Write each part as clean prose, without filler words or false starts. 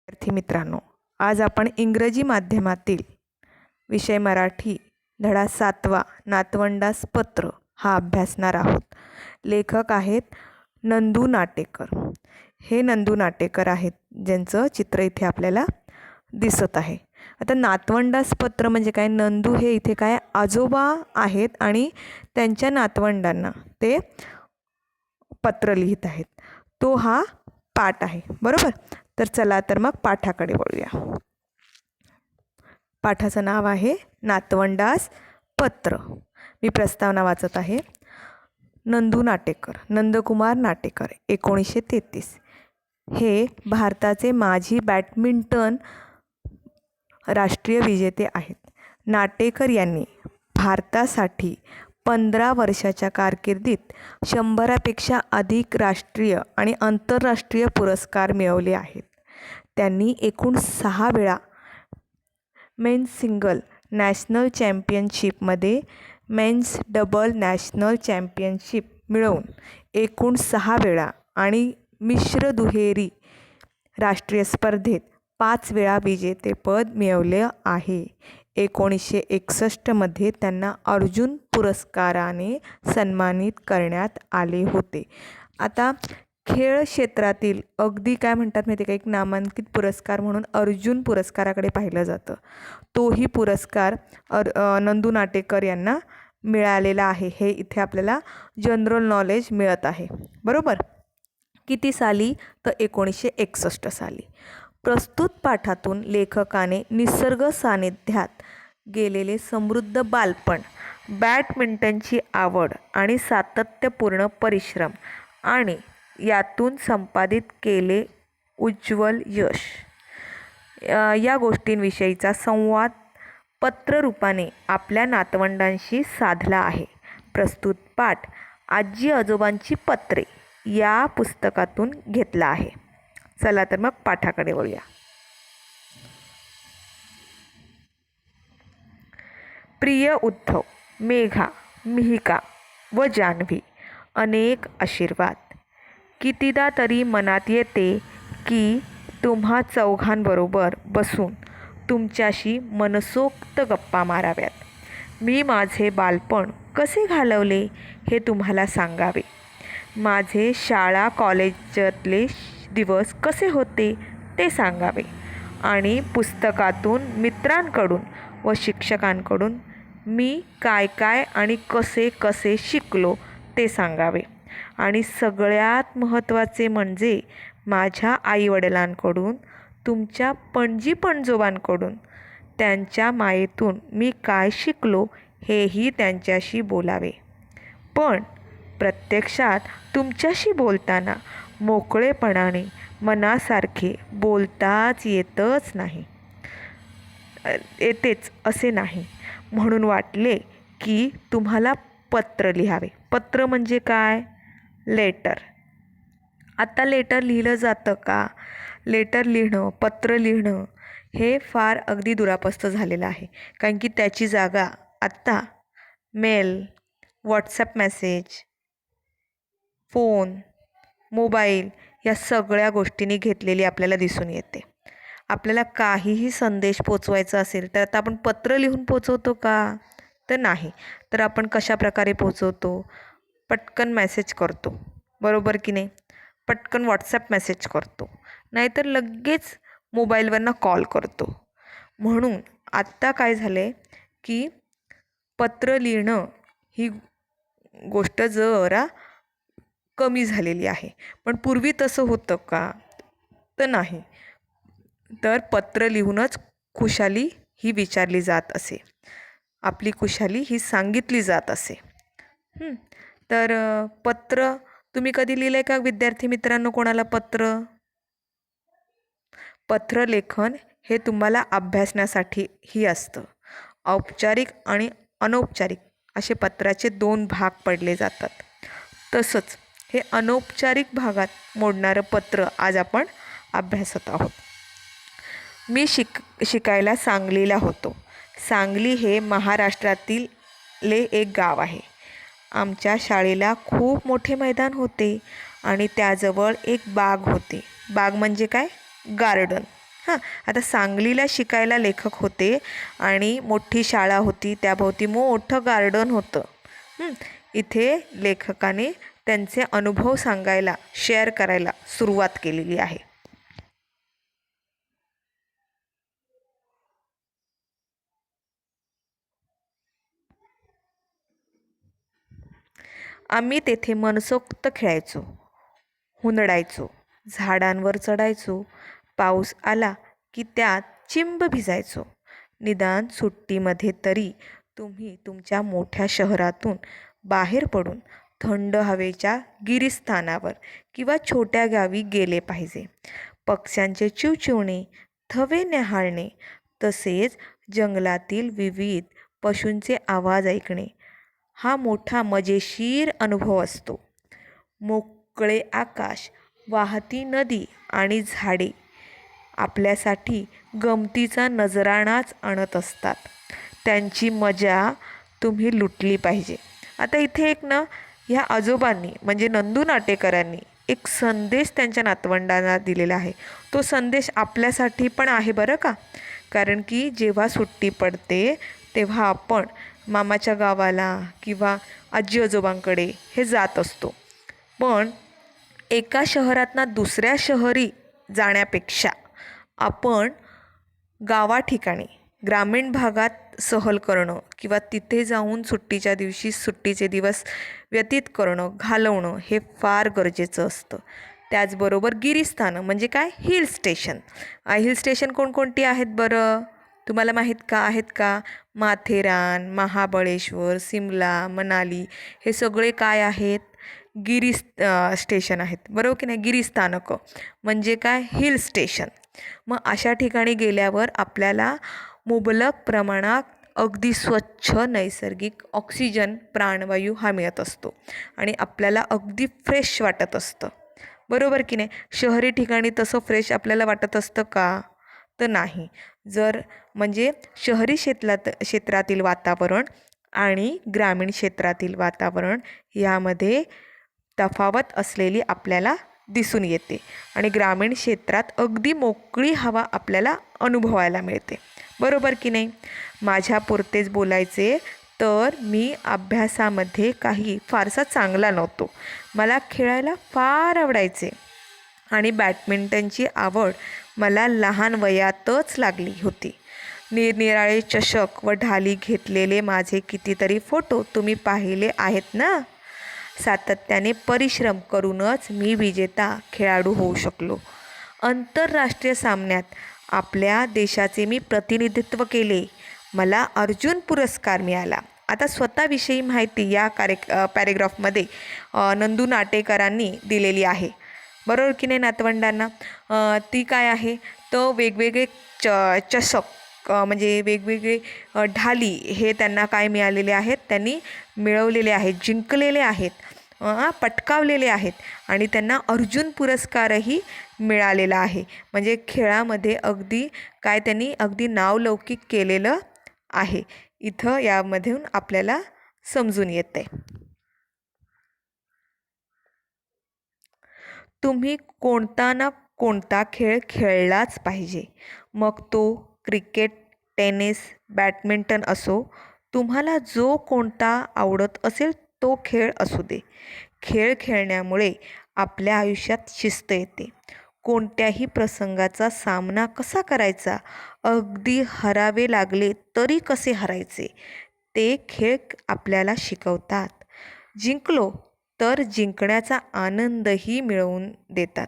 विद्यार्थी मित्रांनो, आज आपण इंग्रजी माध्यमातील विषय मराठी धडा 7वा नातवंडास पत्र हा अभ्यासणार आहोत. लेखक आहेत नंदू नाटेकर. हे नंदू नाटेकर आहेत ज्यांचं चित्र इथे आपल्याला दिसत आहे. आता नातवंडास पत्र म्हणजे काय? नंदू हे इथे काय आजोबा आहेत आणि त्यांच्या नातवंडांना ते पत्र लिहित आहेत. तो हा पाठ आहे, बरोबर. तर चला तर मग पाठाकडे वळूया. पाठाचं नाव आहे नातवंडास पत्र. मी प्रस्तावना वाचत आहे. नंदू नाटेकर, नंदकुमार नाटेकर, 1933. हे भारताचे माजी बॅडमिंटन राष्ट्रीय विजेते आहेत. नाटेकर यांनी भारतासाठी 15 वर्षाच्या कारकिर्दीत 100पेक्षा अधिक राष्ट्रीय आणि आंतरराष्ट्रीय पुरस्कार मिळवले आहेत. त्यांनी एकूण 6 वेळा मेन्स सिंगल नॅशनल चॅम्पियनशिपमध्ये मेन्स डबल नॅशनल चॅम्पियनशिप मिळवून एकूण 6 वेळा आणि मिश्र दुहेरी राष्ट्रीय स्पर्धेत 5 वेळा विजेतेपद मिळवले आहे. 1961मध्ये त्यांना अर्जुन पुरस्काराने सन्मानित करण्यात आले होते. आता खेळ क्षेत्रातील अगदी काय म्हणतात माहिती का, एक नामांकित पुरस्कार म्हणून अर्जुन पुरस्काराकडे पाहिलं जातं. तोही पुरस्कार नंदू नाटेकर यांना मिळालेला आहे. हे इथे आपल्याला जनरल नॉलेज मिळत आहे, बरोबर. किती साली? तर 1961 साली. प्रस्तुत पाठातून लेखकाने निसर्ग सानिध्यात गेलेले समृद्ध बालपण, बॅडमिंटनची आवड आणि सातत्यपूर्ण परिश्रम आणि यातून संपादित केले उज्ज्वल यश या गोष्टींविषयीचा संवाद पत्ररूपाने आपल्या नातवंडांशी साधला आहे. प्रस्तुत पाठ आजी आजोबांची पत्रे या पुस्तकातून घेतला आहे. चला तर मग पाठाकडे वळूया. प्रिय उद्धव, मेघा, मिहिका व जान्हवी, अनेक आशीर्वाद. कितीदा तरी मनात येते की तुम्हा चौघांबरोबर बसून तुमच्याशी मनसोक्त गप्पा माराव्यात. मी माझे बालपण कसे घालवले हे तुम्हाला सांगावे. माझे शाळा कॉलेजातले दिवस कसे होते ते सांगावे आणि पुस्तकातून, मित्रांकडून व शिक्षकांकडून मी काय काय आणि कसे कसे शिकलो ते सांगावे. आणि सगळ्यात महत्त्वाचे म्हणजे माझ्या आईवडिलांकडून, तुमच्या पणजी पणजोबांकडून, त्यांच्या मायेतून मी काय शिकलो हेही त्यांच्याशी बोलावे. पण प्रत्यक्षात तुमच्याशी बोलताना मोकळेपणाने मनासारखे बोलताच येतच नाही, येतेच असे नाही. म्हणून वाटले की तुम्हाला पत्र लिहावे. पत्र म्हणजे काय? लेटर. आता लेटर लिहिलं जातं का? लेटर लिहिणं, पत्र लिहिणं हे फार अगदी दुरापस्त झालेलं आहे. कारण की त्याची जागा आत्ता mail, WhatsApp message, phone, mobile या सगळ्या गोष्टींनी घेतलेली आपल्याला दिसून येते. आपल्याला काहीही संदेश पोचवायचा असेल तर आता आपण पत्र लिहून पोचवतो का? तर नाही. तर आपण कशा प्रकारे पोचवतो? पटकन मेसेज करतो, बरोबर की नाही. पटकन व्हॉट्सॲप मेसेज करतो, नाहीतर लगेच मोबाईलवरनं कॉल करतो. म्हणून आत्ता काय झालं आहे की पत्र लिहिणं ही गोष्ट जरा कमी झालेली आहे. पण पूर्वी तसं होतं का? तर नाही. तर पत्र लिहूनच खुशाली ही विचारली जात असे, आपली खुशाली ही सांगितली जात असे. तर पत्र तुम्ही कधी लिहिलं आहे का विद्यार्थी मित्रांनो कोणाला पत्र? पत्रलेखन हे तुम्हाला अभ्यासण्यासाठी ही असतं. औपचारिक आणि अनौपचारिक असे पत्राचे 2 भाग पडले जातात. तसंच हे अनौपचारिक भागात मोडणारं पत्र आज आपण अभ्यासत आहोत. मी शिकायला सांगलीला होतो. सांगली हे महाराष्ट्रातीलले एक गाव आहे. आमच्या शाळेला खूप मोठे मैदान होते आणि त्याजवळ एक बाग होते. बाग म्हणजे काय? गार्डन. हां, आता सांगलीला शिकायला लेखक होते आणि मोठी शाळा होती, त्याभोवती मोठं गार्डन होतं. इथे लेखकाने त्यांचे अनुभव सांगायला, शेअर करायला सुरुवात केलेली आहे. आम्ही तेथे मनसोक्त खेळायचो, हुंदडायचो, झाडांवर चढायचो, पाऊस आला की त्यात चिंब भिजायचो. निदान सुट्टीमध्ये तरी तुम्ही तुमच्या मोठ्या शहरातून बाहेर पडून थंड हवेच्या गिरीस्थानावर किंवा छोट्या गावी गेले पाहिजे. पक्ष्यांचे चिवचिवणे, थवे न्याहाळणे, तसेच जंगलातील विविध पशूंचे आवाज ऐकणे हा मोठा मजेशीर अनुभव असतो. मोकळे आकाश, वाहती नदी आणि झाडे आपल्यासाठी गमतीचा नजराणाच आणत असतात. त्यांची मजा तुम्ही लुटली पाहिजे. आता इथे एक ना ह्या आजोबांनी म्हणजे नंदू नाटेकरांनी एक संदेश त्यांच्या नातवंडांना दिलेला आहे. तो संदेश आपल्यासाठी पण आहे बरं का. कारण की जेव्हा सुट्टी पडते तेव्हा आपण मामाच्या गावाला किंवा आजी आजोबांकडे हे जात असतो. पण एका शहरातनं दुसऱ्या शहरी जाण्यापेक्षा आपण गावाठिकाणी ग्रामीण भागात सहल करणं किंवा तिथे जाऊन सुट्टीच्या दिवशी सुट्टीचे दिवस व्यतीत करणं, घालवणं हे फार गरजेचं असतं. त्याचबरोबर गिरीस्थानं म्हणजे काय, हिल स्टेशन. हिल स्टेशन कोणकोणती आहेत बरं, तुम्हाला आहेत का? माथेरान, महाबळेश्वर, सिमला, मनाली हे सगळे काय आहेत, स्टेशन आहेत, बरोबर की नाही. गिरीस्थानकं म्हणजे काय, हिल स्टेशन. मग अशा ठिकाणी गेल्यावर आपल्याला मुबलक प्रमाणात अगदी स्वच्छ नैसर्गिक ऑक्सिजन, प्राणवायू हा मिळत असतो आणि आपल्याला अगदी फ्रेश वाटत असतं, बरोबर की नाही. शहरी ठिकाणी तसं फ्रेश आपल्याला वाटत असतं का, तर नाही. जर म्हणजे शहरी क्षेत्रातील वातावरण आणि ग्रामीण क्षेत्रातील वातावरण यामध्ये तफावत असलेली आपल्याला दिसून येते आणि ग्रामीण क्षेत्रात अगदी मोकळी हवा आपल्याला अनुभवायला मिळते, बरोबर की नाही. माझ्यापुरतेच बोलायचे तर मी अभ्यासामध्ये काही फारसा चांगला नव्हतो. मला खेळायला फार आवडायचे आणि बॅडमिंटनची आवड मला लहान वयातच लागली होती. निरनिराळे चषक व ढाली घेतलेले माझे कितीतरी फोटो तुम्ही पाहिले आहेत ना. सातत्याने परिश्रम करूनच मी विजेता खेळाडू होऊ शकलो. आंतरराष्ट्रीय सामन्यात आपल्या देशाचे मी प्रतिनिधित्व केले. मला अर्जुन पुरस्कार मिळाला. आता स्वतःविषयी माहिती या पॅरेग्राफमध्ये नंदू नाटेकरांनी दिलेली आहे, बरोबर की नाही नातवंडांना. ती काय आहे, तर वेगवेगळे चषक म्हणजे वेगवेगळे ढाली हे त्यांना काय मिळालेले आहेत, त्यांनी मिळवलेले आहेत, जिंकलेले आहेत, पटकावलेले आहेत आणि त्यांना अर्जुन पुरस्कारही मिळालेला आहे. म्हणजे खेळामध्ये अगदी काय त्यांनी अगदी नावलौकिक केलेलं आहे, इथं यामधून आपल्याला समजून येते. तुम्ही कोणता ना कोणता खेळ खेळलाच पाहिजे. मग तो क्रिकेट, टेनिस, बॅडमिंटन असो. तुम्हाला जो कोणता आवडत असेल तो खेळ असू दे. खेळ खेळण्यामुळे आपल्या आयुष्यात शिस्त येते. कोणत्याही प्रसंगाचा सामना कसा करायचा, अगदी हरावे लागले तरी कसे हरायचे, ते खेळ आपल्याला शिकवतात. जिंकलो तर जिंकण्याचा आनंदही मिळवून देतात.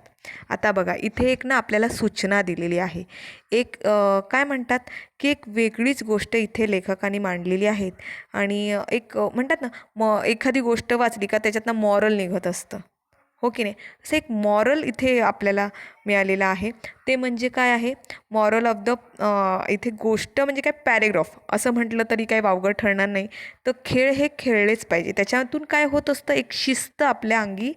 आता बघा इथे एक ना आपल्याला सूचना दिलेली आहे. एक काय म्हणतात की एक वेगळीच गोष्ट इथे लेखकांनी मांडलेली आहेत आणि एक म्हणतात ना एखादी गोष्ट वाचली का त्याच्यातनं मॉरल निघत असतं, हो की नाही. असं एक मॉरल इथे आपल्याला मिळालेलं आहे. ते म्हणजे काय आहे, मॉरल ऑफ द इथे गोष्ट म्हणजे काय, पॅरेग्राफ असं म्हटलं तरी काही वावगं ठरणार नाही. तर खेळ हे खेळलेच पाहिजे. त्याच्यातून काय होत असतं, एक शिस्त आपल्या अंगी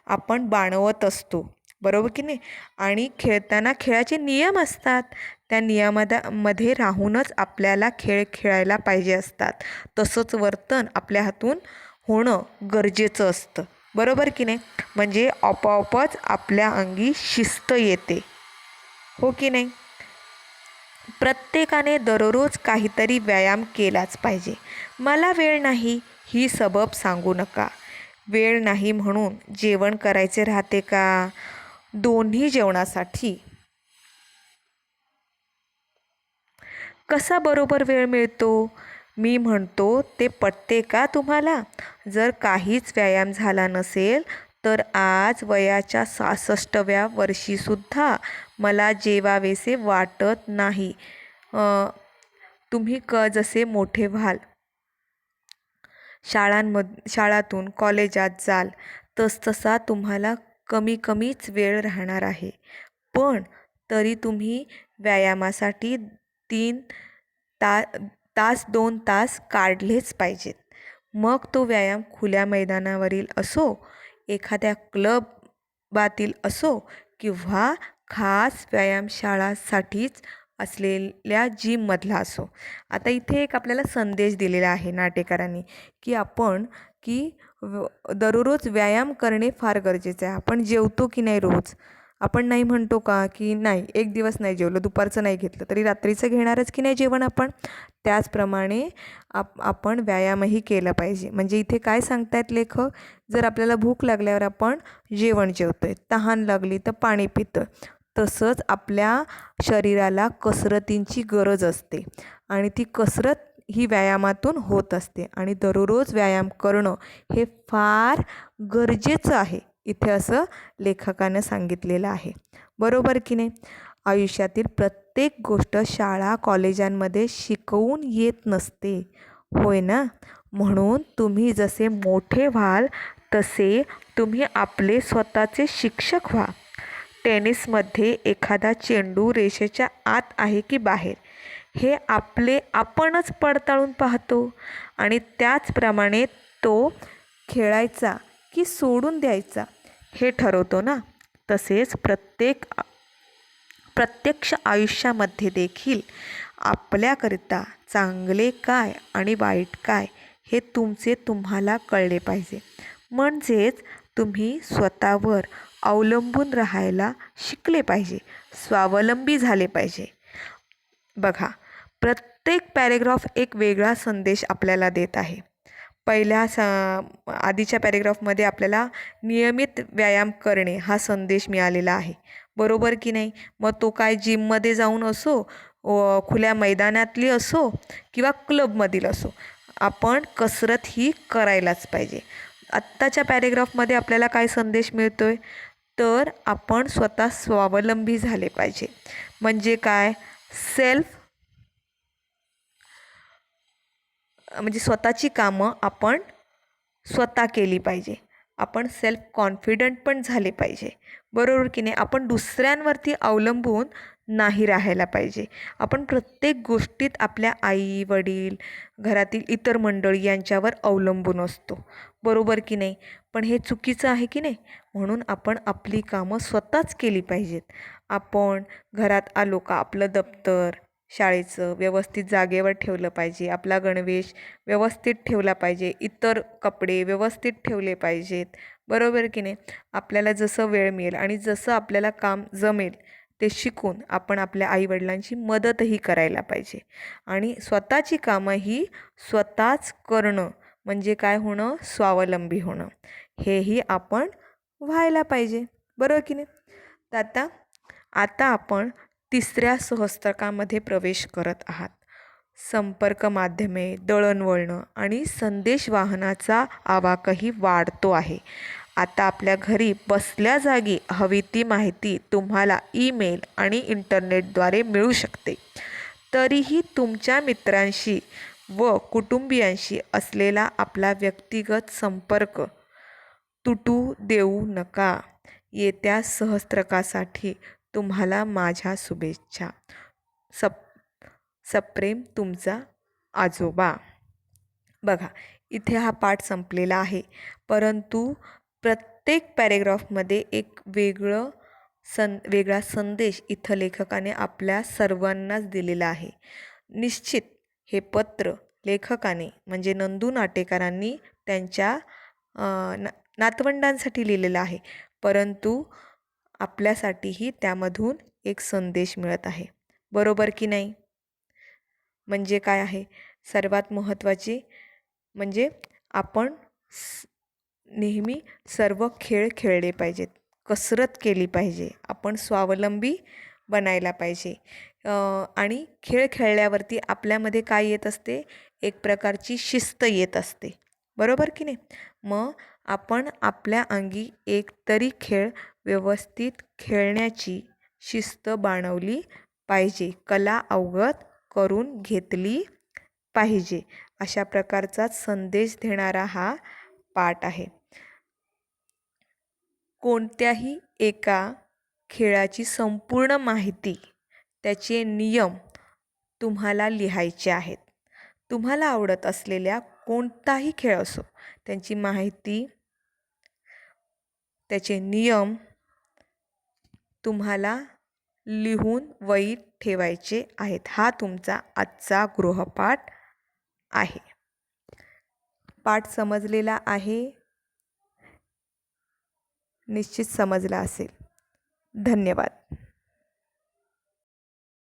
आपण बाणवत असतो, बरोबर की नाही. आणि खेळताना खेळाचे नियम असतात. त्या नियमामध्ये राहूनच आपल्याला खेळ खेळायला पाहिजे असतात. तसंच वर्तन आपल्या हातून होणं गरजेचं असतं, बरोबर की नाही. म्हणजे आपोआपच आपल्या अंगी शिस्त येते, हो की नाही. प्रत्येकाने दररोज काहीतरी व्यायाम केलाच पाहिजे. मला वेळ नाही ही सबब सांगू नका. वेळ नाही म्हणून जेवण करायचे राहते का? दोन्ही जेवणासाठी कसा बरोबर वेळ मिळतो? मी म्हणतो ते पटते का तुम्हाला? जर काहीच व्यायाम झाला नसेल तर आज वयाच्या 66व्या वर्षीसुद्धा मला जेवावेसे वाटत नाही. तुम्ही जसे मोठे व्हाल, शाळातून कॉलेजात जाल, तसतसा तुम्हाला कमीच वेळ राहणार आहे. पण तरी तुम्ही व्यायामासाठी 3 ता 2 तास काढलेच पाहिजेत. मग तो व्यायाम खुल्या मैदानावरील असो, एखाद्या क्लबातील असो किंवा खास व्यायामशाळासाठीच असलेल्या जिममधला असो. आता इथे एक आपल्याला संदेश दिलेला आहे नाटेकरांनी की दररोज व्यायाम करणे फार गरजेचं आहे. आपण जेवतो की नाही रोज? आपण नाही म्हणतो का की नाही, एक दिवस नाही जेवलं, दुपारचं नाही घेतलं तरी रात्रीचं घेणारच की नाही जेवण आपण? त्याचप्रमाणे आपण व्यायामही केला पाहिजे. म्हणजे इथे काय सांगतायत लेखक? जर आपल्याला भूक लागल्यावर आपण जेवतोय, तहान लागली तर पाणी पितोय, तसंच आपल्या शरीराला कसरतींची गरज असते आणि ती कसरत ही व्यायामातून होत असते आणि दररोज व्यायाम करणं हे फार गरजेचं आहे. इथे असं लेखकानं सांगितलेलं आहे. बरोबर की नाही? आयुष्यातील प्रत्येक गोष्ट शाळा कॉलेजांमध्ये शिकवून येत नसते, होय ना? म्हणून तुम्ही जसे मोठे व्हाल तसे तुम्ही आपले स्वतःचे शिक्षक व्हा. टेनिसमध्ये एखादा चेंडू रेषेच्या आत आहे की बाहेर हे आपणच पडताळून पाहतो आणि त्याचप्रमाणे तो खेळायचा की सोडून द्यायचा हे ठरवतो ना. तसेच प्रत्यक्ष आयुष्यामध्ये देखील आपल्याकरिता चांगले काय आणि वाईट काय हे तुम्हाला कळले पाहिजे. म्हणजेच तुम्ही स्वतःवर अवलंबून राहायला शिकले पाहिजे, स्वावलंबी झाले पाहिजे. बघा, प्रत्येक पॅरेग्राफ एक वेगळा संदेश आपल्याला देत आहे. आधीच्या पॅरेग्राफमध्ये आपल्याला नियमित व्यायाम करणे हा संदेश मिळालेला आहे. बरोबर की नाही? मग तो काय जिममध्ये जाऊन असो, खुल्या मैदानातली असो किंवा क्लबमधील असो, आपण कसरत ही करायलाच पाहिजे. आत्ताच्या पॅरेग्राफमध्ये आपल्याला काय संदेश मिळतोय? तर आपण स्वतः स्वावलंबी झाले पाहिजे. म्हणजे काय? म्हणजे स्वतःची कामं आपण स्वतः केली पाहिजे. आपण सेल्फ कॉन्फिडंट पण झाले पाहिजे. बरोबर की नाही? आपण दुसऱ्यांवरती अवलंबून नाही राहायला पाहिजे. आपण प्रत्येक गोष्टीत आपल्या आई वडील, घरातील इतर मंडळी यांच्यावर अवलंबून असतो. बरोबर की नाही? पण हे चुकीचं आहे की नाही? म्हणून आपण आपली कामं स्वतःच केली पाहिजेत. आपण घरात आलो का आपलं दप्तर शाळेचं व्यवस्थित जागेवर ठेवलं पाहिजे, आपला गणवेश व्यवस्थित ठेवला पाहिजे, इतर कपडे व्यवस्थित ठेवले पाहिजेत. बरोबर की नाही? आपल्याला जसं वेळ मिळेल आणि जसं आपल्याला काम जमेल ते शिकून आपण आपल्या आईवडिलांची मदतही करायला पाहिजे आणि स्वतःची कामं ही स्वतःच करणं म्हणजे काय होणं? स्वावलंबी होणं. हेही आपण व्हायला पाहिजे. बरोबर की नाही? तर आता आपण 3ऱ्या सहस्त्रकामध्ये प्रवेश करत आहात. संपर्क माध्यमे, दळणवळण आणि संदेशवाहनाचा आवाकही वाढतो आहे. आता आपल्या घरी बसल्या जागी हवी ती माहिती तुम्हाला ईमेल आणि इंटरनेटद्वारे मिळू शकते. तरीही तुमच्या मित्रांशी व कुटुंबियांशी असलेला आपला व्यक्तिगत संपर्क तुटू देऊ नका. येत्या सहस्त्रकासाठी तुम्हाला माझ्या शुभेच्छा. सप्रेम तुमचा आजोबा. बघा, इथे हा पाठ संपलेला आहे, परंतु प्रत्येक पॅरेग्राफमध्ये एक वेगळा संदेश इथं लेखकाने आपल्या सर्वांनाच दिलेला आहे. निश्चित हे पत्र लेखकाने म्हणजे नंदू नाटेकरांनी त्यांच्या नातवंडांसाठी लिहिलेलं आहे, परंतु आपल्यासाठीही त्यामधून एक संदेश मिळत आहे. बरोबर की नाही? म्हणजे काय आहे सर्वात महत्त्वाचे म्हणजे आपण नेहमी सर्व खेळ खेळले पाहिजेत, कसरत केली पाहिजे, आपण स्वावलंबी बनायला पाहिजे. आणि खेळ खेळल्यावरती आपल्यामध्ये काय येत असते, एक प्रकारची शिस्त येत असते, बरोबर की नाही? मग आपण आपल्या अंगी एक तरी खेळ व्यवस्थित खेळण्याची शिस्त बाळगली पाहिजे, कला अवगत करून घेतली पाहिजे. अशा प्रकारचा संदेश देणारा हा पाठ आहे. कोणत्याही एका खेळाची संपूर्ण माहिती, त्याचे नियम तुम्हाला लिहायचे आहेत. तुम्हाला आवडत असलेल्या कोणताही खेळ असो, त्यांची माहिती, त्याचे नियम तुम्हाला लिहून वहीत ठेवायचे आहेत. हा तुमचा आजचा गृहपाठ आहे. पाठ समजलेला आहे? निश्चित समजला असेल. धन्यवाद.